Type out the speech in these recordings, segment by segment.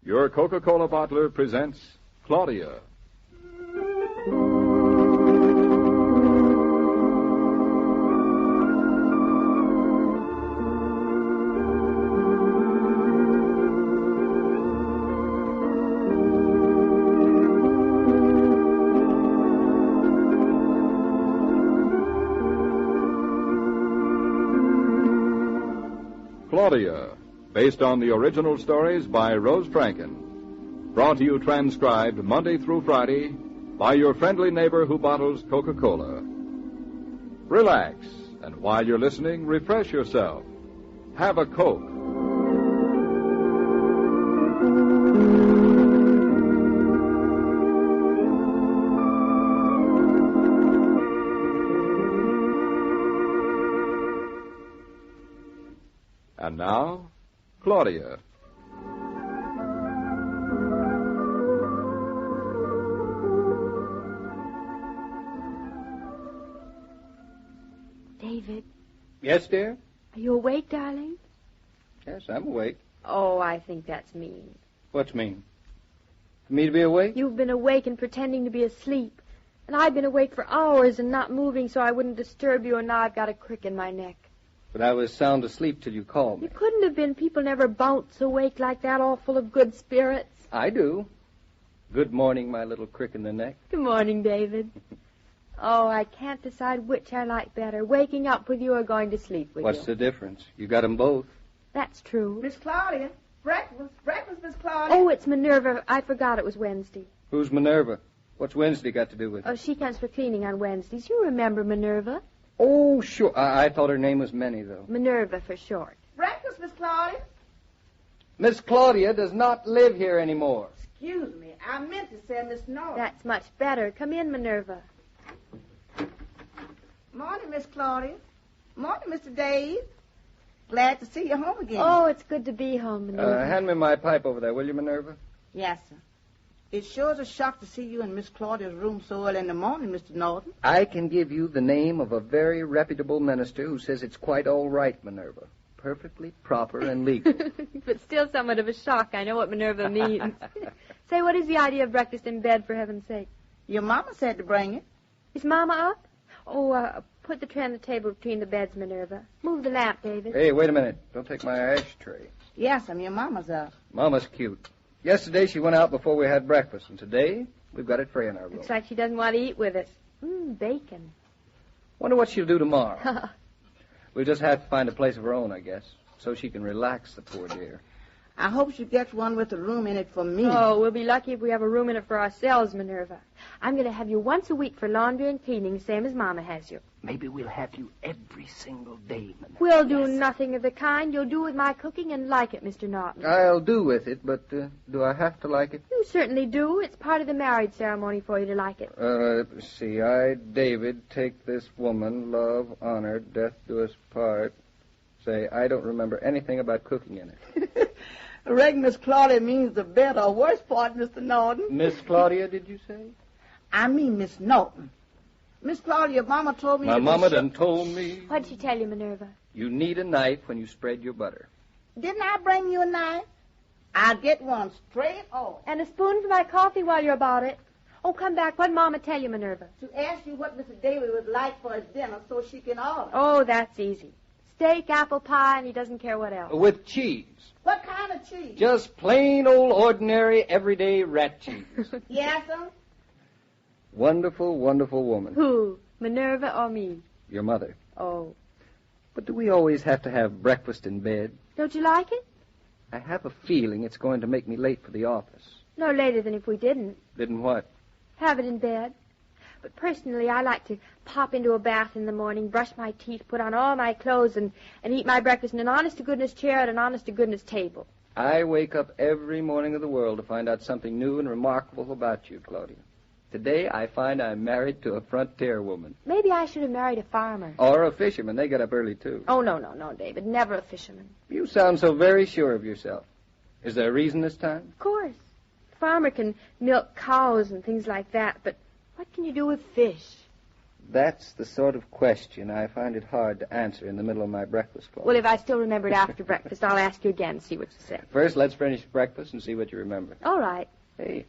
Your Coca-Cola bottler presents Claudia. Claudia, based on the original stories by Rose Franken. Brought to you transcribed Monday through Friday by your friendly neighbor who bottles Coca-Cola. Relax, and while you're listening, refresh yourself. Have a Coke. And now, Claudia. David. Yes, dear? Are you awake, darling? Yes, I'm awake. Oh, I think that's mean. What's mean? For me to be awake? You've been awake and pretending to be asleep. And I've been awake for hours and not moving so I wouldn't disturb you, and now I've got a crick in my neck. But I was sound asleep till you called me. You couldn't have been. People never bounce awake like that, all full of good spirits. I do. Good morning, my little crick in the neck. Good morning, David. Oh, I can't decide which I like better, waking up with you or going to sleep with you. What's the difference? You got 'em both. That's true. Miss Claudia, breakfast, Miss Claudia. Oh, it's Minerva. I forgot it was Wednesday. Who's Minerva? What's Wednesday got to do with it? Oh, she comes for cleaning on Wednesdays. You remember Minerva? Oh, sure. I thought her name was Minnie, though. Minerva for short. Breakfast, Miss Claudia. Miss Claudia does not live here anymore. Excuse me, I meant to say Miss Naughton. That's much better. Come in, Minerva. Morning, Miss Claudia. Morning, Mr. Dave. Glad to see you home again. Oh, it's good to be home, Minerva. Hand me my pipe over there, will you, Minerva? Yes, sir. It sure is a shock to see you in Miss Claudia's room so early in the morning, Mr. Naughton. I can give you the name of a very reputable minister who says it's quite all right, Minerva. Perfectly proper and legal. But still somewhat of a shock. I know what Minerva means. Say, what is the idea of breakfast in bed, for heaven's sake? Your mama said to bring it. Is Mama up? Oh, put the tray on the table between the beds, Minerva. Move the lamp, David. Hey, wait a minute. Don't take my ashtray. Yes, your mama's up. Mama's cute. Yesterday she went out before we had breakfast, and today we've got it free in our room. Looks like she doesn't want to eat with us. Bacon. Wonder what she'll do tomorrow. We'll just have to find a place of her own, I guess, so she can relax, the poor dear. I hope she gets one with a room in it for me. Oh, we'll be lucky if we have a room in it for ourselves, Minerva. I'm going to have you once a week for laundry and cleaning, same as Mama has you. Maybe we'll have you every single day, Minerva. We'll do nothing of the kind. You'll do with my cooking and like it, Mr. Naughton. I'll do with it, but do I have to like it? You certainly do. It's part of the marriage ceremony for you to like it. Let's see. I, David, take this woman, love, honor, death do us part. Say, I don't remember anything about cooking in it. I reckon Miss Claudia means the better or worse part, Mr. Naughton. Miss Claudia, did you say? I mean Miss Naughton. Miss Claudia, Mama told me... My mama done told me... What'd she tell you, Minerva? You need a knife when you spread your butter. Didn't I bring you a knife? I'll get one straight off. And a spoon for my coffee while you're about it. Oh, come back. What'd Mama tell you, Minerva? To ask you what Mr. David would like for his dinner so she can order. Oh, that's easy. Steak, apple pie, and he doesn't care what else. With cheese. What kind of cheese? Just plain old ordinary everyday rat cheese. Yes, sir? Wonderful, wonderful woman. Who? Minerva or me? Your mother. Oh. But do we always have to have breakfast in bed? Don't you like it? I have a feeling it's going to make me late for the office. No later than if we didn't. Didn't what? Have it in bed. But personally, I like to pop into a bath in the morning, brush my teeth, put on all my clothes, and eat my breakfast in an honest-to-goodness chair at an honest-to-goodness table. I wake up every morning of the world to find out something new and remarkable about you, Claudia. Today, I find I'm married to a frontier woman. Maybe I should have married a farmer. Or a fisherman. They get up early, too. Oh, no, David. Never a fisherman. You sound so very sure of yourself. Is there a reason this time? Of course. A farmer can milk cows and things like that, but what can you do with fish? That's the sort of question I find it hard to answer in the middle of my breakfast call. Well, if I still remember it after breakfast, I'll ask you again and see what you say. First, let's finish breakfast and see what you remember. All right. Hey,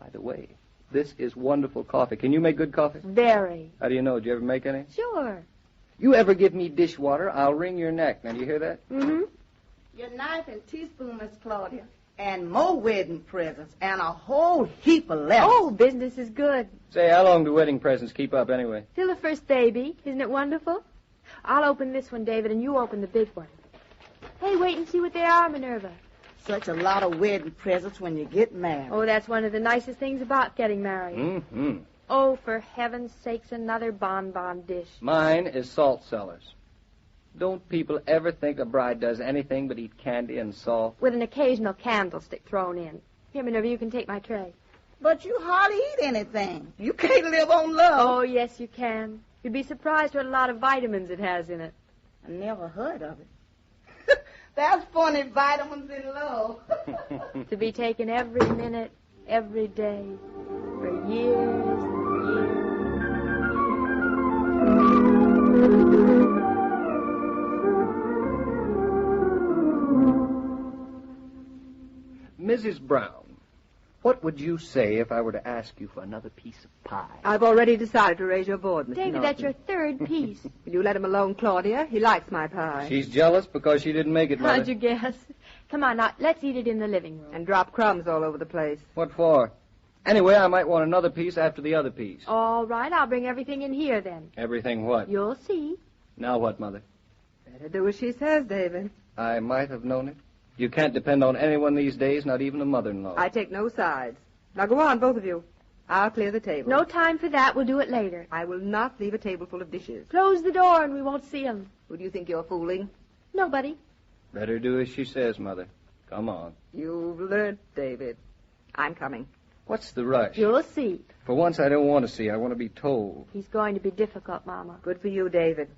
by the way, this is wonderful coffee. Can you make good coffee? Very. How do you know? Did you ever make any? Sure. You ever give me dishwater, I'll wring your neck. Now, do you hear that? Mm-hmm. Your knife and teaspoon, Miss Claudia. And more wedding presents. And a whole heap of letters. Oh, business is good. Say, how long do wedding presents keep up anyway? Till the first baby. Isn't it wonderful? I'll open this one, David, and you open the big one. Hey, wait and see what they are, Minerva. Such a lot of wedding presents when you get married. Oh, that's one of the nicest things about getting married. Mm-hmm. Oh, for heaven's sakes, another bonbon dish. Mine is salt cellars. Don't people ever think a bride does anything but eat candy and salt? With an occasional candlestick thrown in. Here, Minerva, you can take my tray. But you hardly eat anything. You can't live on love. Oh, yes, you can. You'd be surprised what a lot of vitamins it has in it. I never heard of it. That's funny, vitamins in love. To be taken every minute, every day, for years and years. Mrs. Brown, what would you say if I were to ask you for another piece of pie? I've already decided to raise your board, Mr. David, Naughton. that's your third piece. Will you let him alone, Claudia? He likes my pie. She's jealous because she didn't make it, Mother. How'd you guess? Come on, now, let's eat it in the living room. And drop crumbs all over the place. What for? Anyway, I might want another piece after the other piece. All right, I'll bring everything in here then. Everything what? You'll see. Now what, Mother? Better do as she says, David. I might have known it. You can't depend on anyone these days, not even a mother-in-law. I take no sides. Now go on, both of you. I'll clear the table. No time for that. We'll do it later. I will not leave a table full of dishes. Close the door and we won't see them. Who do you think you're fooling? Nobody. Better do as she says, Mother. Come on. You've learned, David. I'm coming. What's the rush? You'll see. For once, I don't want to see. I want to be told. He's going to be difficult, Mama. Good for you, David.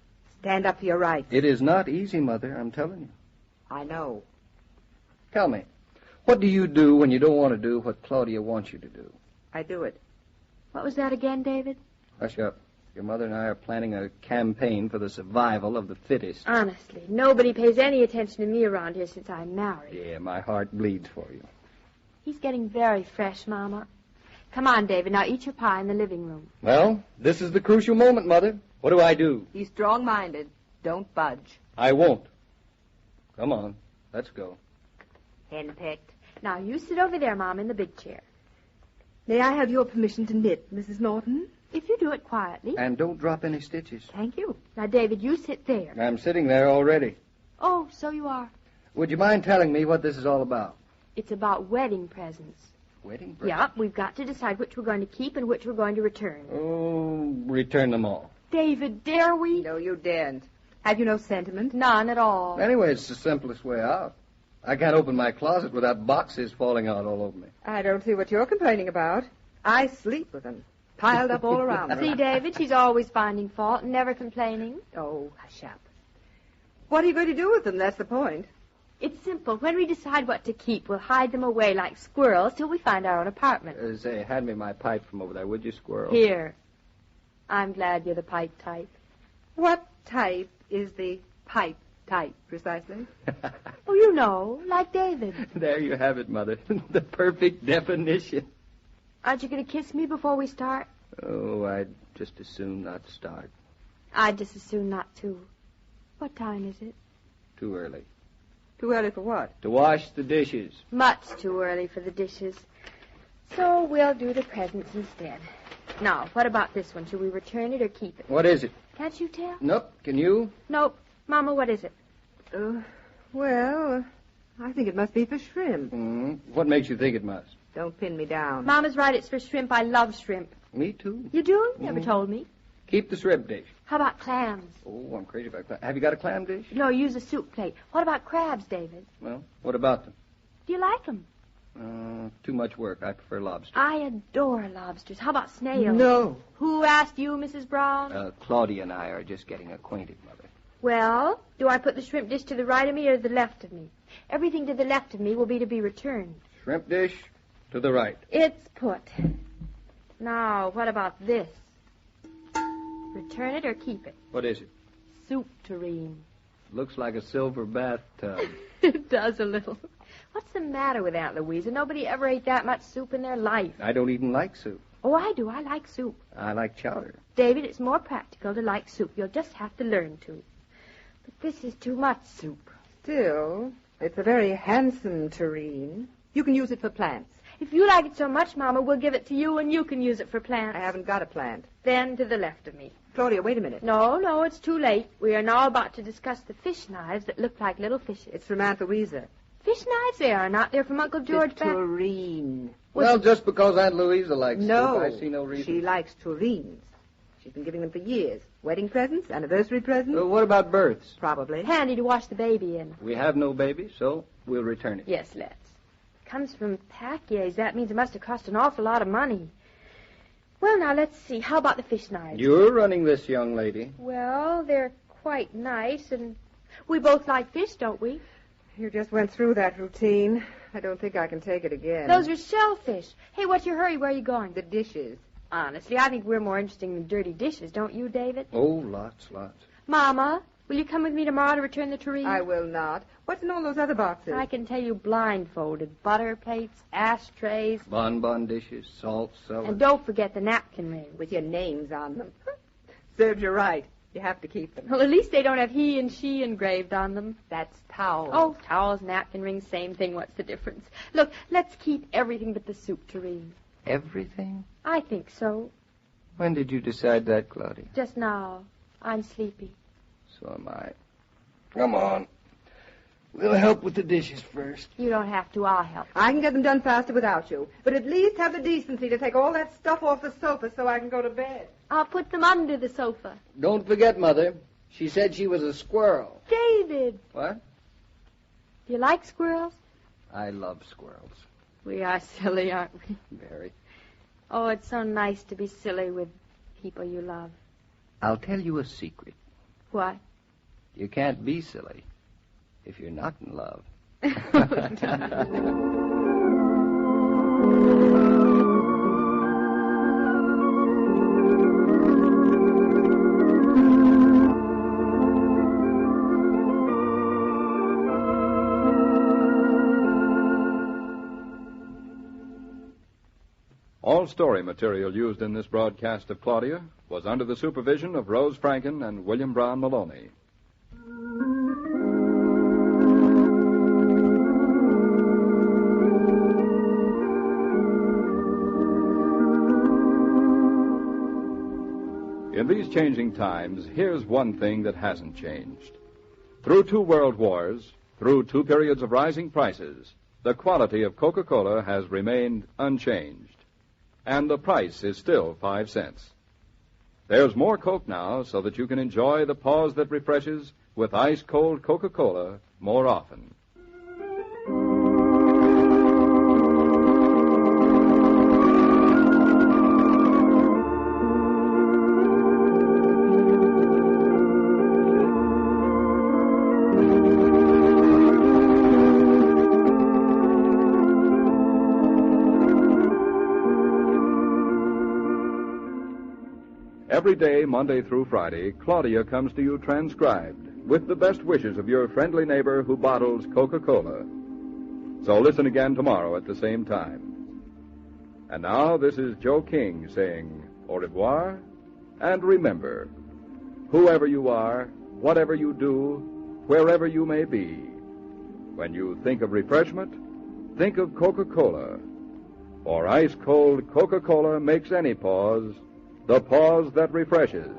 Stand up for your rights. It is not easy, Mother, I'm telling you. I know. Tell me, what do you do when you don't want to do what Claudia wants you to do? I do it. What was that again, David? Hush up. Your mother and I are planning a campaign for the survival of the fittest. Honestly, nobody pays any attention to me around here since I'm married. Yeah, my heart bleeds for you. He's getting very fresh, Mama. Come on, David. Now eat your pie in the living room. Well, this is the crucial moment, Mother. What do I do? Be strong-minded. Don't budge. I won't. Come on, let's go. Henpecked. Now you sit over there, Mom, in the big chair. May I have your permission to knit, Mrs. Naughton? If you do it quietly. And don't drop any stitches. Thank you. Now, David, you sit there. I'm sitting there already. Oh, so you are. Would you mind telling me what this is all about? It's about wedding presents. Wedding presents? Yeah, we've got to decide which we're going to keep and which we're going to return. Oh, return them all. David, dare we? No, you daren't. Have you no sentiment? None at all. Anyway, it's the simplest way out. I can't open my closet without boxes falling out all over me. I don't see what you're complaining about. I sleep with them, piled up all around me. See, David, she's always finding fault and never complaining. Oh, hush up. What are you going to do with them? That's the point. It's simple. When we decide what to keep, we'll hide them away like squirrels till we find our own apartment. Say, hand me my pipe from over there, would you, squirrel? Here. I'm glad you're the pipe type. What type is the pipe type, precisely? Oh, you know, like David. There you have it, Mother. The perfect definition. Aren't you going to kiss me before we start? Oh, I'd just as soon not start. I'd just as soon not to. What time is it? Too early. Too early for what? To wash the dishes. Much too early for the dishes. So we'll do the presents instead. Now, what about this one? Should we return it or keep it? What is it? Can't you tell? Nope. Can you? Nope. Mama, what is it? Well, I think it must be for shrimp. What makes you think it must? Don't pin me down. Mama's right, it's for shrimp. I love shrimp. Me too. You do? Never told me. Keep the shrimp dish. How about clams? Oh, I'm crazy about clams. Have you got a clam dish? No, use a soup plate. What about crabs, David? Well, what about them? Do you like them? Too much work. I prefer lobster. I adore lobsters. How about snails? No. Who asked you, Mrs. Brown? Claudia and I are just getting acquainted, Mother. Well, do I put the shrimp dish to the right of me or the left of me? Everything to the left of me will be to be returned. Shrimp dish to the right. It's put. Now, what about this? Return it or keep it. What is it? Soup tureen. Looks like a silver bathtub. It does a little. What's the matter with Aunt Louisa? Nobody ever ate that much soup in their life. I don't even like soup. Oh, I do. I like soup. I like chowder. David, it's more practical to like soup. You'll just have to learn to. But this is too much soup. Still, it's a very handsome tureen. You can use it for plants. If you like it so much, Mama, we'll give it to you and you can use it for plants. I haven't got a plant. Then to the left of me. Claudia, wait a minute. No, it's too late. We are now about to discuss the fish knives that look like little fishes. It's from Aunt Louisa. Fish knives they are not. They're from Uncle George The tureen. Well, just because Aunt Louisa likes No, soup, I see no reason. she likes tureens. She's been giving them for years. Wedding presents, anniversary presents. What about births? Probably. Handy to wash the baby in. We have no baby, so we'll return it. Yes, let's. Comes from Pacquiao's. That means it must have cost an awful lot of money. Well, now, let's see. How about the fish knives? You're running this, young lady. Well, they're quite nice, and we both like fish, don't we? You just went through that routine. I don't think I can take it again. Those are shellfish. Hey, what's your hurry? Where are you going? The dishes. Honestly, I think we're more interesting than dirty dishes, don't you, David? Oh, lots. Mama, will you come with me tomorrow to return the tureen? I will not. What's in all those other boxes? I can tell you blindfolded. Butter plates, ashtrays. Bonbon dishes, salt cellars. And don't forget the napkin rings. With your names on them. Serves you right. You have to keep them. Well, at least they don't have he and she engraved on them. That's towels. Oh, towels, napkin rings, same thing. What's the difference? Look, let's keep everything but the soup tureen. Everything? I think so. When did you decide that, Claudia? Just now. I'm sleepy. So am I. Come on. We'll help with the dishes first. You don't have to. I'll help. I can get them done faster without you. But at least have the decency to take all that stuff off the sofa so I can go to bed. I'll put them under the sofa. Don't forget, Mother. She said she was a squirrel. David! What? Do you like squirrels? I love squirrels. We are silly, aren't we? Very. Oh, it's so nice to be silly with people you love. I'll tell you a secret. What? You can't be silly if you're not in love. All story material used in this broadcast of Claudia was under the supervision of Rose Franken and William Brown Meloney. In these changing times, here's one thing that hasn't changed. Through 2 world wars, through 2 periods of rising prices, the quality of Coca-Cola has remained unchanged. And the price is still 5 cents. There's more Coke now so that you can enjoy the pause that refreshes with ice-cold Coca-Cola more often. Every day, Monday through Friday, Claudia comes to you transcribed with the best wishes of your friendly neighbor who bottles Coca-Cola. So listen again tomorrow at the same time. And now, this is Joe King saying au revoir, and remember, whoever you are, whatever you do, wherever you may be, when you think of refreshment, think of Coca-Cola. For ice-cold Coca-Cola makes any pause the pause that refreshes.